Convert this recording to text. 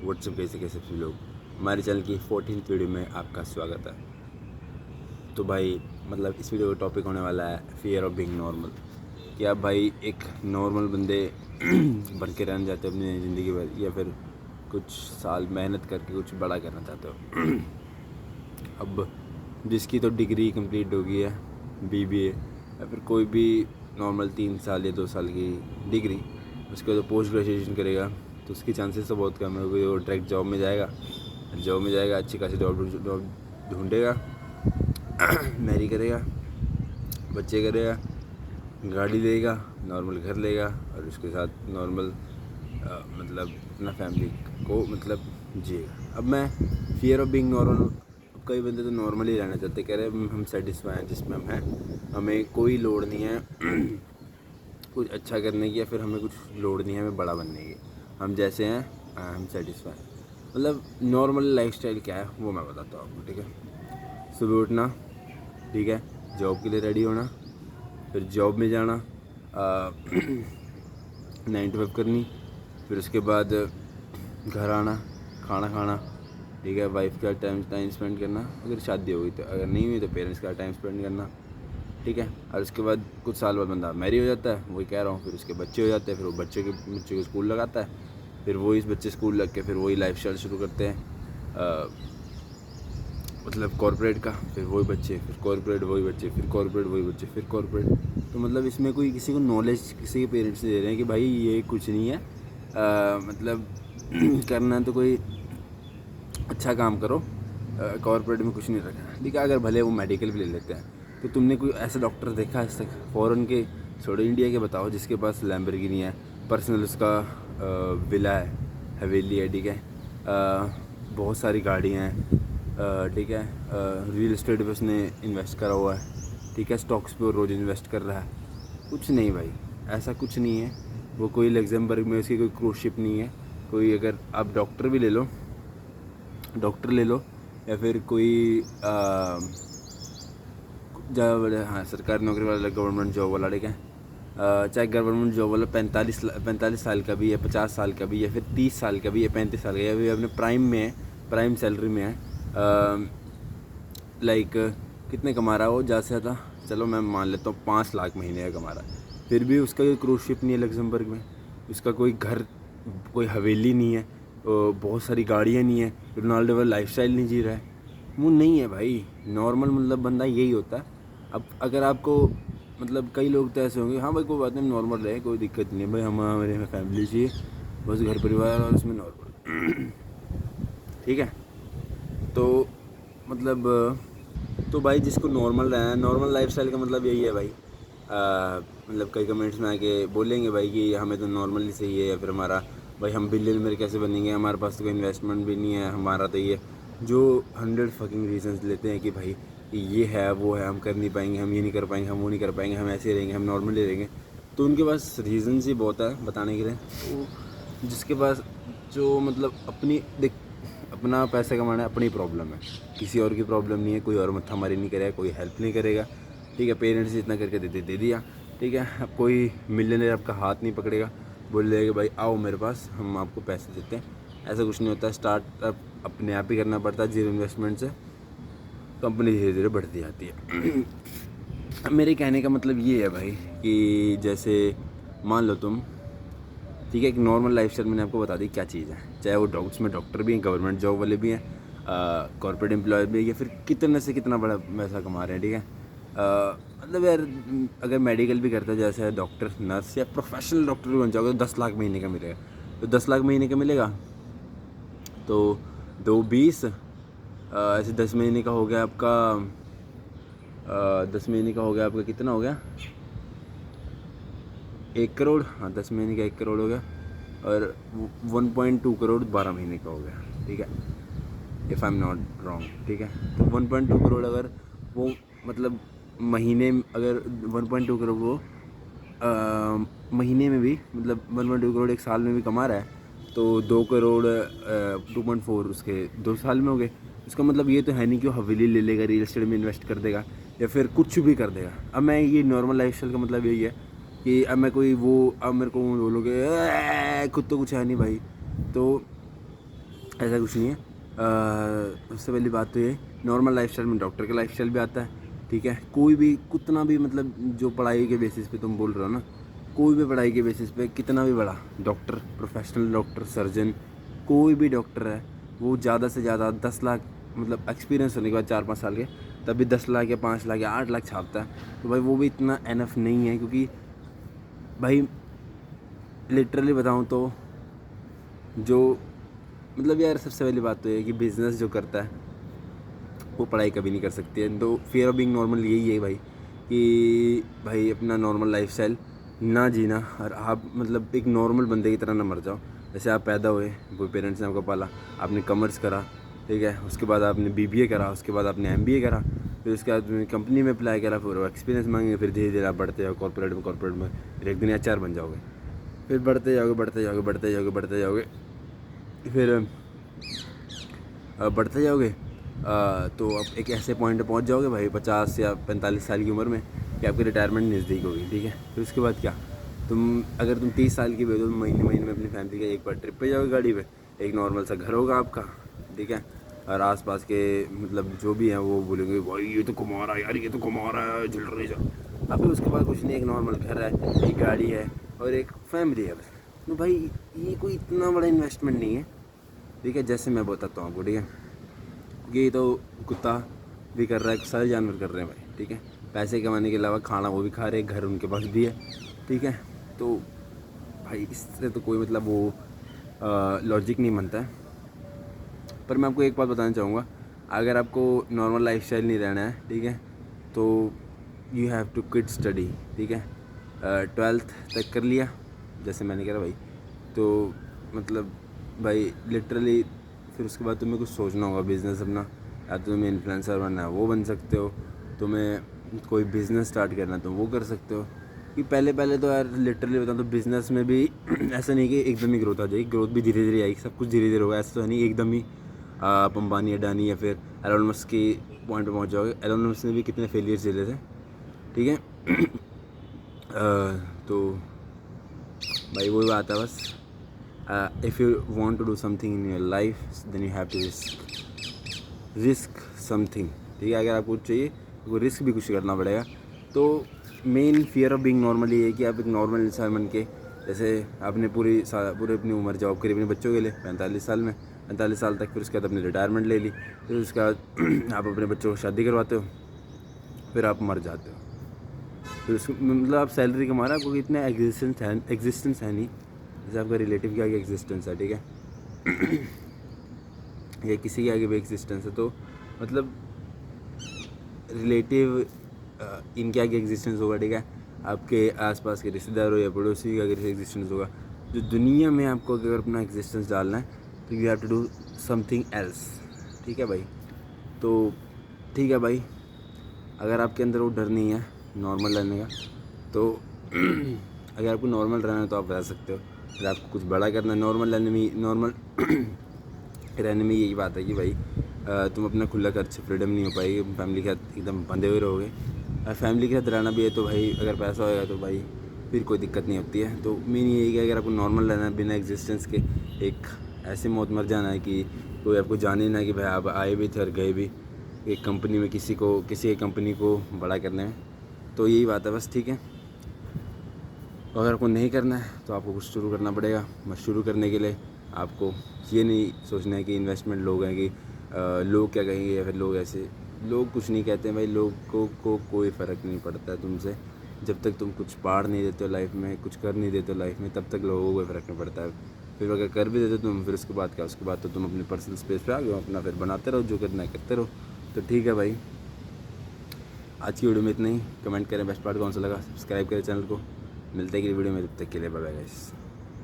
WhatsApp कैसे सभी लोग, हमारे चैनल की 14th वीडियो में आपका स्वागत है। तो भाई मतलब इस वीडियो का टॉपिक होने वाला है फियर ऑफ बीइंग नॉर्मल। कि आप भाई एक नॉर्मल बंदे बन के रहना चाहते हो अपनी ज़िंदगी भर, या फिर कुछ साल मेहनत करके कुछ बड़ा करना चाहते हो। अब जिसकी तो डिग्री कंप्लीट हो गई है, BBA या फिर कोई भी नॉर्मल 3 साल या 2 साल की डिग्री, उसके बाद पोस्ट ग्रेजुएशन करेगा तो उसकी चांसेस तो बहुत कम है क्योंकि वो डायरेक्ट जॉब में जाएगा, अच्छी खासी जॉब ढूंढेगा, मैरी करेगा, बच्चे करेगा, गाड़ी लेगा, नॉर्मल घर लेगा और उसके साथ नॉर्मल मतलब अपना फैमिली को मतलब जिएगा। अब मैं फियर ऑफ बीइंग नॉर्मल, कई बंदे तो नॉर्मल ही रहना चाहते, कह रहे हैं हम सेटिस्फाई हैं जिसमें हम हैं, हमें कोई लोड नहीं है कुछ अच्छा करने की, या फिर हमें कुछ लोड नहीं है हमें बड़ा बनने की, हम जैसे हैं हम सेटिस्फाई। मतलब नॉर्मल लाइफस्टाइल क्या है वो मैं बताता हूँ आपको, ठीक है। सुबह उठना, ठीक है, जॉब के लिए रेडी होना, फिर जॉब में जाना, 9 to 5 करनी, फिर उसके बाद घर आना, खाना खाना, ठीक है, वाइफ का टाइम स्पेंड करना, अगर शादी हो गई तो, अगर नहीं हुई तो पेरेंट्स का टाइम स्पेंड करना, ठीक है। और उसके बाद कुछ साल बाद बंदा मैरी हो जाता है, वही कह रहा हूँ, फिर उसके बच्चे हो जाते हैं, फिर वो बच्चे को स्कूल लगाता है, फिर वही इस बच्चे स्कूल लग के फिर वही लाइफस्टाइल शुरू करते हैं, मतलब कॉर्पोरेट का, फिर वही बच्चे, फिर कॉर्पोरेट वही बच्चे, फिर कॉर्पोरेट वही बच्चे, फिर कॉर्पोरेट। तो मतलब इसमें कोई किसी को नॉलेज किसी के पेरेंट्स दे रहे हैं कि भाई ये कुछ नहीं है, मतलब करना है तो कोई अच्छा काम करो, कॉर्पोरेट में कुछ नहीं रखना, ठीक है। अगर भले वो मेडिकल भी ले लेते हैं तो तुमने कोई ऐसा डॉक्टर देखा आज तक फॉरेन के, छोड़ो इंडिया के, बताओ जिसके पास लैम्बोर्गिनी है, पर्सनल उसका विला है, हवेली है, ठीक है, बहुत सारी गाड़ियाँ हैं, ठीक है, रियल एस्टेट पे उसने इन्वेस्ट करा हुआ है, ठीक है, स्टॉक्स पे रोज़ इन्वेस्ट कर रहा है। कुछ नहीं भाई, ऐसा कुछ नहीं है। वो कोई लग्जमबर्ग में उसकी कोई क्रूज शिप नहीं है, कोई, अगर आप डॉक्टर भी ले लो, या फिर कोई हाँ सरकारी नौकरी वाला, गवर्नमेंट जॉब वाला, ठीक है, चाहे गवर्नमेंट जॉब वाला 45 साल का भी है, 50 साल का भी, या फिर 30 साल का भी है, 35 साल का, या फिर अपने प्राइम में है, प्राइम सैलरी में है, लाइक कितने कमा रहा है वो ज़्यादा से ज़्यादा, चलो मैं मान लेता हूँ 5 लाख महीने का कमा रहा है, फिर भी उसका कोई क्रूज शिप नहीं है लग्जमबर्ग में, उसका कोई घर, कोई हवेली नहीं है, बहुत सारी गाड़ियाँ नहीं है, रोनाल्डो वाला लाइफस्टाइल नहीं जी रहा है, वो नहीं है भाई। नॉर्मल मतलब बंदा यही होता है। अब अगर आपको मतलब कई लोग तो ऐसे होंगे, हाँ भाई कोई बात नहीं, नॉर्मल रहे, कोई दिक्कत नहीं है भाई, हमारे फैमिली चाहिए, बस घर परिवार और उसमें नॉर्मल ठीक है। तो मतलब तो भाई जिसको नॉर्मल रहना है, नॉर्मल लाइफस्टाइल का मतलब यही है भाई। मतलब कई कमेंट्स में आके बोलेंगे भाई कि हमें तो नॉर्मल ही चाहिए, या फिर हमारा भाई हम बिलियनर कैसे बनेंगे, हमारे पास तो कोई इन्वेस्टमेंट भी नहीं है, हमारा तो ये जो 100 फकिंग रीजंस लेते हैं कि भाई ये है वो है, हम कर नहीं पाएंगे, हम ये नहीं कर पाएंगे, हम वो नहीं कर पाएंगे, हम ऐसे रहेंगे, हम नॉर्मल ही रहेंगे। तो उनके पास रीजंस ही बहुत है बताने के लिए। तो जिसके पास जो मतलब अपनी देख, अपना पैसा कमाना है, अपनी प्रॉब्लम है, किसी और की प्रॉब्लम नहीं है, कोई और मत्थामारी नहीं करेगा, कोई हेल्प नहीं करेगा, ठीक है। पेरेंट्स इतना करके दे दिया, ठीक है। अब कोई मिलियनेयर आपका हाथ नहीं पकड़ेगा, बोल देगा कि भाई आओ मेरे पास, हम आपको पैसे देते हैं, ऐसा कुछ नहीं होता। स्टार्टअप अपने आप ही करना पड़ता है, जीरो इन्वेस्टमेंट से कंपनी धीरे धीरे बढ़ती जाती है। अब मेरे कहने का मतलब ये है भाई कि जैसे मान लो तुम, ठीक है, एक नॉर्मल लाइफस्टाइल मैंने आपको बता दी क्या चीज़ है, चाहे वो उसमें डॉक्टर भी हैं, गवर्नमेंट जॉब वाले भी हैं, कॉर्पोरेट एम्प्लॉय भी है, या फिर कितने से कितना बड़ा पैसा कमा रहे हैं, ठीक है। मतलब यार अगर मेडिकल भी करता है, जैसे डॉक्टर, नर्स या प्रोफेशनल डॉक्टर भी बन जाओगे तो 10 लाख महीने का मिलेगा। तो 10 लाख महीने का मिलेगा तो 2 20 ऐसे 10 महीने का हो गया आपका, 10 महीने का हो गया आपका, कितना हो गया, 1 करोड़, हाँ 10 महीने का 1 करोड़ हो गया, और 1.2 करोड़ 12 महीने का हो गया, ठीक है, if I am not wrong, ठीक है। तो 1.2 करोड़ अगर वो मतलब महीने अगर 1.2 करोड़ वो महीने में भी मतलब 1.2 करोड़ एक साल में भी कमा रहा है, तो 2 करोड़ 2.4 उसके 2 साल में हो गए। इसका मतलब ये तो है नहीं कि वो हवेली ले लेगा, रियल एस्टेट में इन्वेस्ट कर देगा, या फिर कुछ भी कर देगा। अब मैं ये नॉर्मल लाइफस्टाइल का मतलब यही है कि अब मैं कोई वो, अब मेरे को बोलोगे खुद तो कुछ है नहीं भाई, तो ऐसा कुछ नहीं है। सबसे पहली बात तो ये, नॉर्मल लाइफस्टाइल में डॉक्टर का लाइफस्टाइल भी आता है, ठीक है। कोई भी कितना भी मतलब जो पढ़ाई के बेसिस पे तुम बोल रहे हो ना, कोई भी पढ़ाई के बेसिस पे कितना भी बड़ा डॉक्टर, प्रोफेशनल डॉक्टर, सर्जन, कोई भी डॉक्टर है, वो ज़्यादा से ज़्यादा 10 लाख मतलब एक्सपीरियंस होने के बाद 4-5 साल के, तभी 10 लाख या 5 लाख या 8 लाख छापता है। तो भाई वो भी इतना एनफ नहीं है, क्योंकि भाई लिटरली बताऊँ तो जो मतलब यार सबसे पहली बात तो ये है कि बिज़नेस जो करता है वो पढ़ाई कभी नहीं कर सकती है। तो फियर ऑफ बीइंग नॉर्मल यही है भाई, कि भाई अपना नॉर्मल लाइफस्टाइल ना जीना, और आप मतलब एक नॉर्मल बंदे की तरह ना मर जाओ। जैसे आप पैदा हुए, वो पेरेंट्स ने आपको पाला, आपने कॉमर्स करा, ठीक है, उसके बाद आपने बीबीए करा, उसके बाद आपने एमबीए करा, फिर उसके बाद आपने कंपनी में अप्लाई करा, फिर वो एक्सपीरियंस मांगेंगे, फिर धीरे धीरे आप बढ़ते जाओ कॉर्पोरेट में फिर एक दिन एचआर बन जाओगे, फिर बढ़ते जाओगे फिर बढ़ते जाओगे तो आप एक ऐसे पॉइंट पे पहुंच जाओगे भाई 50 या 45 साल की उम्र में, कि आपकी रिटायरमेंट नज़दीक होगी, ठीक है। फिर उसके बाद क्या, अगर तुम 30 साल की भी हो तो महीने में अपनी फैमिली के एक बार ट्रिप पे जाओगे गाड़ी पे, एक नॉर्मल सा घर होगा आपका, ठीक है, और आसपास के मतलब जो भी हैं वो बोलेंगे भाई ये तो कमा रहा है यार, ये तो कमा रहा है, झिल रही जा। अब फिर उसके बाद कुछ नहीं, एक नॉर्मल घर है, एक गाड़ी है और एक फैमिली है बस। तो भाई ये कोई इतना बड़ा इन्वेस्टमेंट नहीं है, ठीक है। जैसे मैं बताता हूँ आपको, ठीक है, ये तो कुत्ता भी कर रहा है, सारे जानवर कर रहे हैं भाई, ठीक है। पैसे कमाने के अलावा खाना वो भी खा रहे हैं, घर उनके पास भी है, ठीक है। तो भाई इससे तो कोई मतलब वो लॉजिक नहीं बनता है। पर मैं आपको एक बात बताना चाहूँगा, अगर आपको नॉर्मल लाइफस्टाइल नहीं रहना है, ठीक है, तो you have to quit study, ठीक है। 12th तक कर लिया जैसे मैंने करा भाई, तो मतलब भाई लिटरली फिर उसके बाद तुम्हें कुछ सोचना होगा बिज़नेस अपना, या तो तुम्हें इन्फ्लुएंसर बनना है वो बन सकते हो, तुम्हें कोई बिज़नेस स्टार्ट करना है तो वो कर सकते हो। कि पहले तो यार लिटरली बताऊँ तो बिज़नेस में भी ऐसा नहीं कि एकदम ही ग्रोथ आ जाएगी, ग्रोथ भी धीरे धीरे आएगी, सब कुछ धीरे धीरे होगा। ऐसा तो है नहीं एकदम ही आप अंबानी, अडानी या फिर एलोन मस्क की पॉइंट पे पहुँच जाओगे। एलोन मस्क ने भी कितने फेलियर्स झेले थे, ठीक है। तो भाई वही बात है बस, if you want to do something in your life then you have to risk something, ठीक है। अगर आपको चाहिए तो रिस्क भी कुछ करना पड़ेगा। तो main fear of being normal ये है कि आप एक नॉर्मल इंसान बन के, जैसे आपने पूरी अपनी उम्र जॉब करी अपने बच्चों के लिए 45 साल में, 45 साल तक, फिर उसके बाद अपनी रिटायरमेंट ले ली, फिर उसके बाद आप अपने बच्चों को शादी करवाते हो, फिर आप मर जाते हो, फिर उसको मतलब आप सैलरी कमा रहे हो, आपको इतना एग्जिस्टेंस है नहीं, जैसे आपका रिलेटिव के आगे एग्जिस्टेंस है, ठीक है, या किसी के आगे भी एग्जिस्टेंस है, तो मतलब रिलेटिव इनके आगे एग्जिस्टेंस होगा, ठीक है। आपके आसपास के रिश्तेदार हो या पड़ोसी का अगर एग्जिस्टेंस होगा, जो दुनिया में आपको अगर अपना एग्जिस्टेंस डालना है तो you have to do something else, ठीक है भाई। तो ठीक है भाई, अगर आपके अंदर वो डर नहीं है नॉर्मल रहने का, तो अगर आपको नॉर्मल रहना है तो आप रह सकते हो। अगर आपको कुछ बड़ा करना है, नॉर्मल रहने में यही बात है कि भाई तुम अपना खुला खर्च, फ्रीडम नहीं हो पाएगी, फैमिली के साथ एकदम बंधे हुए रहोगे। और फैमिली के साथ रहना भी है तो भाई अगर पैसा होएगा तो भाई फिर कोई दिक्कत नहीं होती है। तो मेन यही है कि अगर आपको नॉर्मल रहना है बिना एग्जिस्टेंस के, एक ऐसे मौत मर जाना है कि कोई आपको जाने ना कि भाई आप आए भी थे और गए भी एक कंपनी में, किसी एक कंपनी को बड़ा करने में, तो यही बात है बस, ठीक है। अगर आपको नहीं करना है तो आपको कुछ शुरू करना पड़ेगा। बस शुरू करने के लिए आपको ये नहीं सोचना है कि इन्वेस्टमेंट लोग हैं, कि लोग क्या कहेंगे, या फिर लोग ऐसे, लोग कुछ नहीं कहते हैं भाई, लोगों को कोई फ़र्क नहीं पड़ता है तुमसे। जब तक तुम कुछ पार नहीं देते हो लाइफ में, कुछ कर नहीं देते हो लाइफ में, तब तक लोगों को कोई फ़र्क नहीं पड़ता है। फिर अगर कर भी देते हो तुम, फिर उसके बाद क्या, उसके बाद तो तुम अपने पर्सनल स्पेस पे आ गए, अपना फिर बनाते रहो, जो करना है करते रहो। तो ठीक है भाई, आज की वीडियो में इतना ही। कमेंट करें बेस्ट पार्ट कौन सा लगा, सब्सक्राइब करें चैनल को। मिलते हैं कि वीडियो में, तब तक के लिए बाय बाय गाइस।